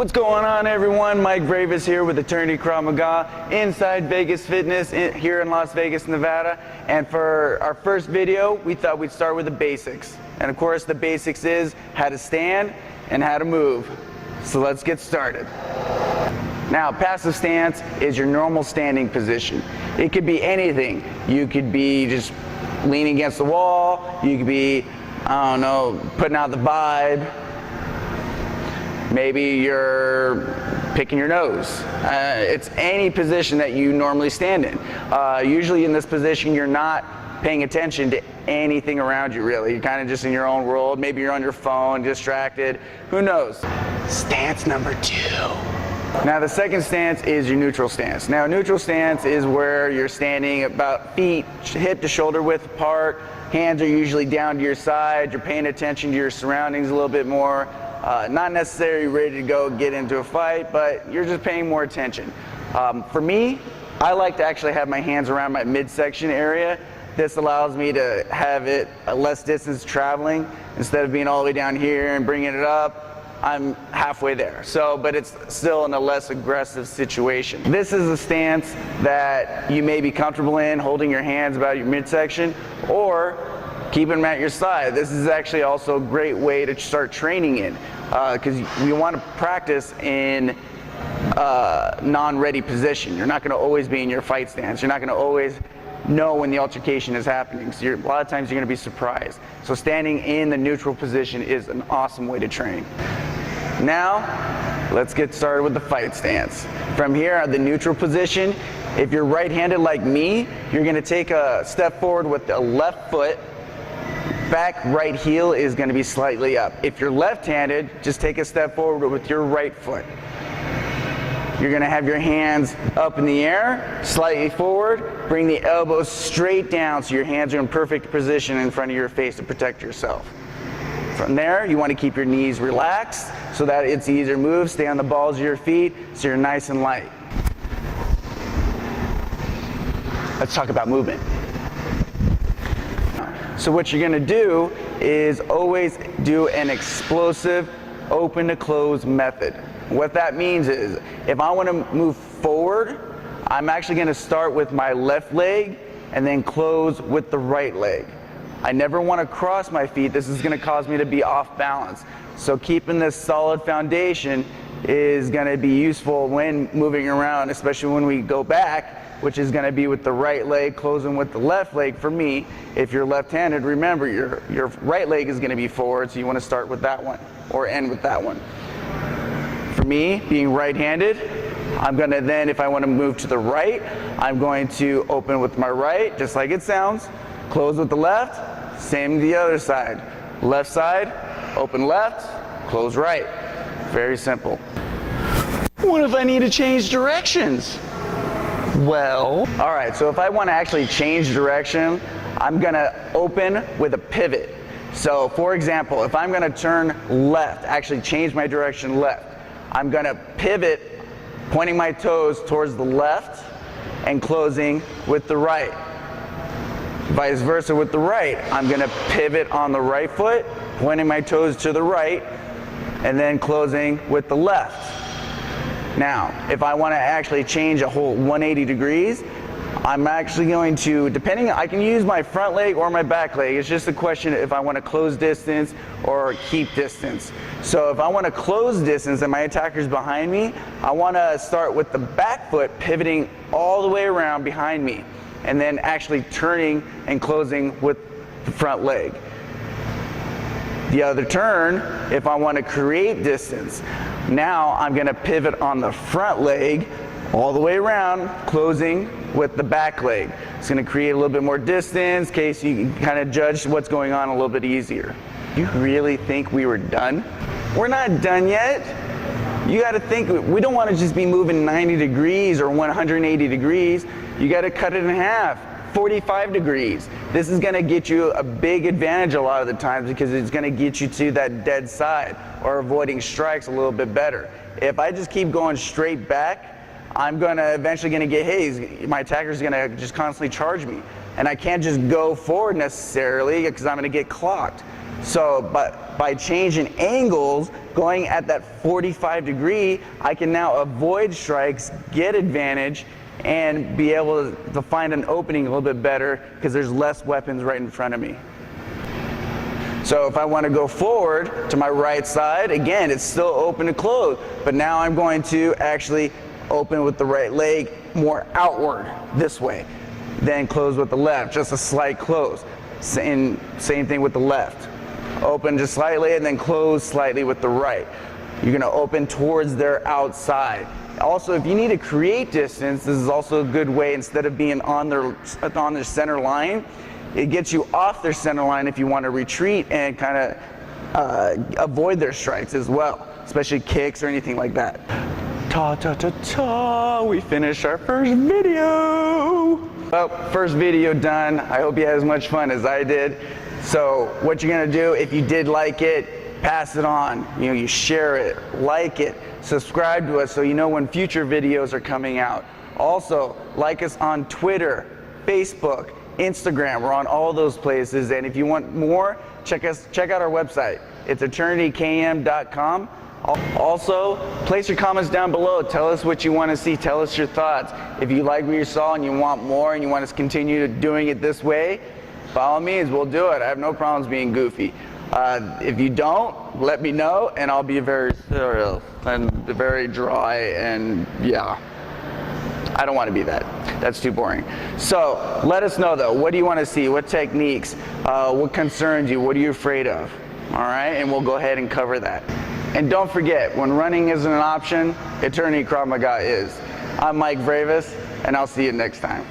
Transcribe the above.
What's going on, everyone? Mike Bravis here with Attorney Krav Maga inside Vegas Fitness here in Las Vegas, Nevada. And for our first video, we thought we'd start with the basics. And of course, the basics is how to stand and how to move. So let's get started. Now, passive stance is your normal standing position. It could be anything. You could be just leaning against the wall. You could be, I don't know, putting out the vibe. Maybe you're picking your nose. It's any position that you normally stand in. Usually in this position, you're not paying attention to anything around you, really. You're kind of just in your own world. Maybe you're on your phone, distracted. Who knows? Stance number 2. Now, the second stance is your neutral stance. Now, neutral stance is where you're standing about feet hip to shoulder width apart. Hands are usually down to your side. You're paying attention to your surroundings a little bit more. Not necessarily ready to go get into a fight, but you're just paying more attention. For me, I like to actually have my hands around my midsection area. This allows me to have it a less distance traveling. Instead of being all the way down here and bringing it up, I'm halfway there. But it's still in a less aggressive situation. This is a stance that you may be comfortable in, holding your hands about your midsection, or keeping them at your side. This is actually also a great way to start training in, because you want to practice in non-ready position. You're not going to always be in your fight stance. You're not going to always know when the altercation is happening. So a lot of times you're going to be surprised. So standing in the neutral position is an awesome way to train. Now, let's get started with the fight stance. From here, at the neutral position, if you're right-handed like me, you're going to take a step forward with the left foot. Back right heel is going to be slightly up. If you're left-handed, just take a step forward with your right foot. You're going to have your hands up in the air, slightly forward, bring the elbows straight down so your hands are in perfect position in front of your face to protect yourself. From there, you want to keep your knees relaxed so that it's easier to move. Stay on the balls of your feet so you're nice and light. Let's talk about movement. So what you're going to do is always do an explosive open to close method. What that means is if I want to move forward, I'm actually going to start with my left leg and then close with the right leg. I never want to cross my feet. This is going to cause me to be off balance. So keeping this solid foundation is going to be useful when moving around, especially when we go back, which is going to be with the right leg closing with the left leg. For me, if you're left-handed, remember your right leg is going to be forward, so you want to start with that one or end with that one. For me, being right-handed, I'm going to then, if I want to move to the right, I'm going to open with my right, just like it sounds, close with the left, same the other side. Left side, open left, close right. Very simple. What if I need to change directions? Well, all right, so if I want to actually change direction, I'm going to open with a pivot. So for example, if I'm going to turn left, actually change my direction left, I'm going to pivot, pointing my toes towards the left and closing with the right. Vice versa with the right, I'm going to pivot on the right foot, pointing my toes to the right, and then closing with the left. Now, if I want to actually change a whole 180 degrees, I'm actually going to, I can use my front leg or my back leg. It's just a question if I want to close distance or keep distance. So if I want to close distance and my attacker's behind me, I want to start with the back foot pivoting all the way around behind me, and then actually turning and closing with the front leg. The other turn, if I want to create distance, now I'm going to pivot on the front leg all the way around, closing with the back leg. It's going to create a little bit more distance in case you can kind of judge what's going on a little bit easier. You really think we were done? We're not done yet. You got to think, we don't want to just be moving 90 degrees or 180 degrees. You got to cut it in half. 45 degrees. This is going to get you a big advantage a lot of the times because it's going to get you to that dead side or avoiding strikes a little bit better. If I just keep going straight back, I'm going to eventually get hazed. My attacker's going to just constantly charge me. And I can't just go forward necessarily because I'm going to get clocked. So, but by changing angles, going at that 45 degree, I can now avoid strikes, get advantage, and be able to find an opening a little bit better because there's less weapons right in front of me. So if I want to go forward to my right side, again, it's still open to close, but now I'm going to actually open with the right leg more outward this way, then close with the left, just a slight close. Same thing with the left. Open just slightly and then close slightly with the right. You're going to open towards their outside. Also, if you need to create distance, this is also a good way, instead of being on their center line, it gets you off their center line if you want to retreat and kind of avoid their strikes as well, especially kicks or anything like that. We finished our first video. Well, first video done. I hope you had as much fun as I did. So what you're gonna do, if you did like it, pass it on. You share it, like it, subscribe to us so you know when future videos are coming out. Also, like us on Twitter, Facebook, Instagram. We're on all those places. And if you want more, check out our website. It's eternitykm.com. Also, place your comments down below. Tell us what you want to see. Tell us your thoughts. If you like what you saw and you want more and you want us to continue doing it this way, by all means, we'll do it. I have no problems being goofy. If you don't, let me know, and I'll be very serious and very dry, and yeah. I don't want to be that. That's too boring. So let us know though, what do you want to see? What techniques? What concerns you? What are you afraid of? All right, and we'll go ahead and cover that. And don't forget, when running isn't an option, Eternity Krav Maga is. I'm Mike Vravis, and I'll see you next time.